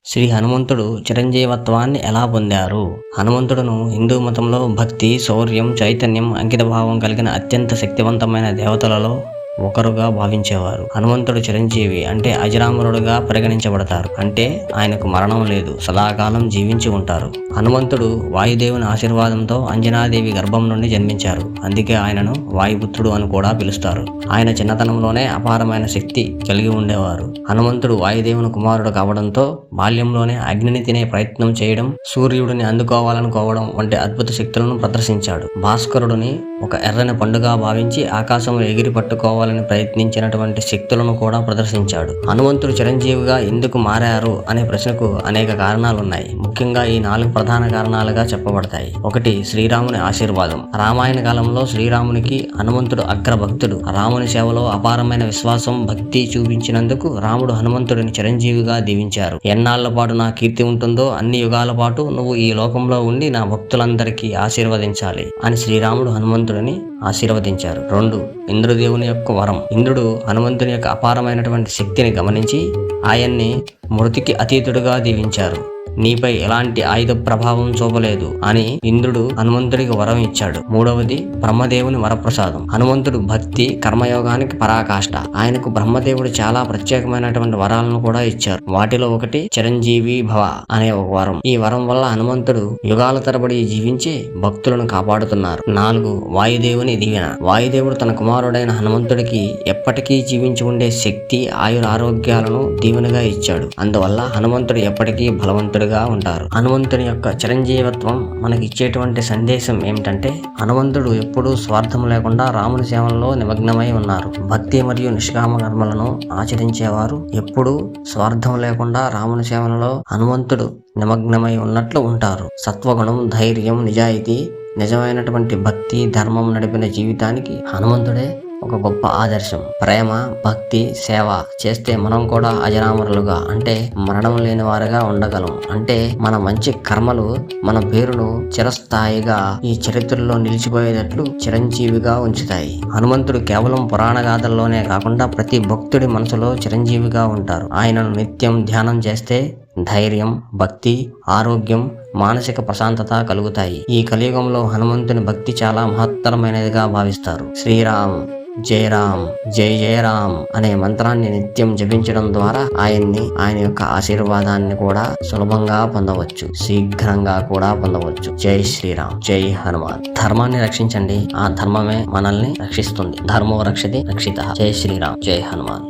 శ్రీ హనుమంతుడు చిరంజీవత్వాన్ని ఎలా పొందారు? హనుమంతుడును హిందూ మతంలో భక్తి, శౌర్యం, చైతన్యం, అంకితభావం కలిగిన అత్యంత శక్తివంతమైన దేవతలలో ఒకరుగా భావించేవారు. హనుమంతుడు చిరంజీవి అంటే అజరామరుడుగా పరిగణించబడతారు. అంటే ఆయనకు మరణం లేదు, సదాకాలం జీవించి ఉంటారు. హనుమంతుడు వాయుదేవుని ఆశీర్వాదంతో అంజనాదేవి గర్భం నుండి జన్మించారు. అందుకే ఆయనను వాయుపుత్రుడు అని కూడా పిలుస్తారు. ఆయన చిన్నతనంలోనే అపారమైన శక్తి కలిగి ఉండేవారు. హనుమంతుడు వాయుదేవుని కుమారుడు కావడంతో బాల్యంలోనే అగ్నిని తినే ప్రయత్నం చేయడం, సూర్యుడిని అందుకోవాలనుకోవడం వంటి అద్భుత శక్తులను ప్రదర్శించాడు. భాస్కరుడిని ఒక ఎర్రని పండుగ భావించి ఆకాశంలో ఎగిరి పట్టుకోవాలని ప్రయత్నించినటువంటి శక్తులను కూడా ప్రదర్శించాడు. హనుమంతుడు చిరంజీవిగా ఎందుకు మారారు అనే ప్రశ్నకు అనేక కారణాలున్నాయి. ముఖ్యంగా ఈ 4 ప్రధాన కారణాలుగా చెప్పబడతాయి. 1. శ్రీరాముని ఆశీర్వాదం. రామాయణ కాలంలో శ్రీరామునికి హనుమంతుడు అగ్రభక్తుడు. రాముని సేవలో అపారమైన విశ్వాసం, భక్తి చూపించినందుకు రాముడు హనుమంతుడిని చిరంజీవిగా దీవించారు. ఎన్నాళ్ల పాటు నా కీర్తి ఉంటుందో అన్ని యుగాల పాటు నువ్వు ఈ లోకంలో ఉండి నా భక్తులందరికీ ఆశీర్వదించాలి అని శ్రీరాముడు హనుమంతుడిని ఆశీర్వదించారు. 2. ఇంద్రదేవుని యొక్క వరం. ఇంద్రుడు హనుమంతుని యొక్క అపారమైనటువంటి శక్తిని గమనించి ఆయన్ని మృతికి అతీతుడుగా దీవించారు. నీపై ఎలాంటి ఆయుధ ప్రభావం చూపలేదు అని ఇంద్రుడు హనుమంతుడికి వరం ఇచ్చాడు. 3. బ్రహ్మదేవుని వరప్రసాదం. హనుమంతుడు భక్తి, కర్మయోగానికి పరాకాష్ట. ఆయనకు బ్రహ్మదేవుడు చాలా ప్రత్యేకమైనటువంటి వరాలను కూడా ఇచ్చారు. వాటిలో ఒకటి చిరంజీవి భవ అనే ఒక వరం. ఈ వరం వల్ల హనుమంతుడు యుగాల తరబడి జీవించి భక్తులను కాపాడుతున్నారు. 4. వాయుదేవుని దీవెన. వాయుదేవుడు తన కుమారుడైన హనుమంతుడికి ఎప్పటికీ జీవించి ఉండే శక్తి, ఆయురారోగ్యాలను దీవెనగా ఇచ్చాడు. అందువల్ల హనుమంతుడు ఎప్పటికీ బలవంతుడు ఉంటారు. హనుమంతుని యొక్క చిరంజీవత్వం మనకి ఇచ్చేటువంటి సందేశం ఏమిటంటే, హనుమంతుడు ఎప్పుడూ స్వార్థం లేకుండా రాముని సేవలో నిమగ్నమై ఉన్నారు. భక్తి మరియు నిష్కామ కర్మలను ఆచరించేవారు ఎప్పుడూ స్వార్థం లేకుండా రాముని సేవలలో హనుమంతుడు నిమగ్నమై ఉన్నట్లు ఉంటారు. సత్వగుణం, ధైర్యం, నిజాయితీ, నిజమైనటువంటి భక్తి, ధర్మం నడిపిన జీవితానికి హనుమంతుడే ఒక గొప్ప ఆదర్శం. ప్రేమ, భక్తి, సేవ చేస్తే మనం కూడా అజరామరులుగా అంటే మరణం లేని వారుగా ఉండగలం. అంటే మన మంచి కర్మలు మన పేరును చిరస్థాయిగా ఈ చరిత్రలో నిలిచిపోయేటట్లు చిరంజీవిగా ఉంచుతాయి. హనుమంతుడు కేవలం పురాణ గాథల్లోనే కాకుండా ప్రతి భక్తుడి మనసులో చిరంజీవిగా ఉంటారు. ఆయనను నిత్యం ధ్యానం చేస్తే ధైర్యం, భక్తి, ఆరోగ్యం, మానసిక ప్రశాంతత కలుగుతాయి. ఈ కలియుగంలో హనుమంతుని భక్తి చాలా మహత్తరమైనదిగా భావిస్తారు. శ్రీరామ్ జై రామ్, జై జయ రామ్ అనే మంత్రాన్ని నిత్యం జపించడం ద్వారా ఆయన యొక్క ఆశీర్వాదాన్ని కూడా సులభంగా పొందవచ్చు, శీఘ్రంగా కూడా పొందవచ్చు. జై శ్రీరామ్, జై హనుమాన్. ధర్మాన్ని రక్షించండి, ఆ ధర్మమే మనల్ని రక్షిస్తుంది. ధర్మో రక్షతి రక్షిత. జై శ్రీరామ్, జై హనుమాన్.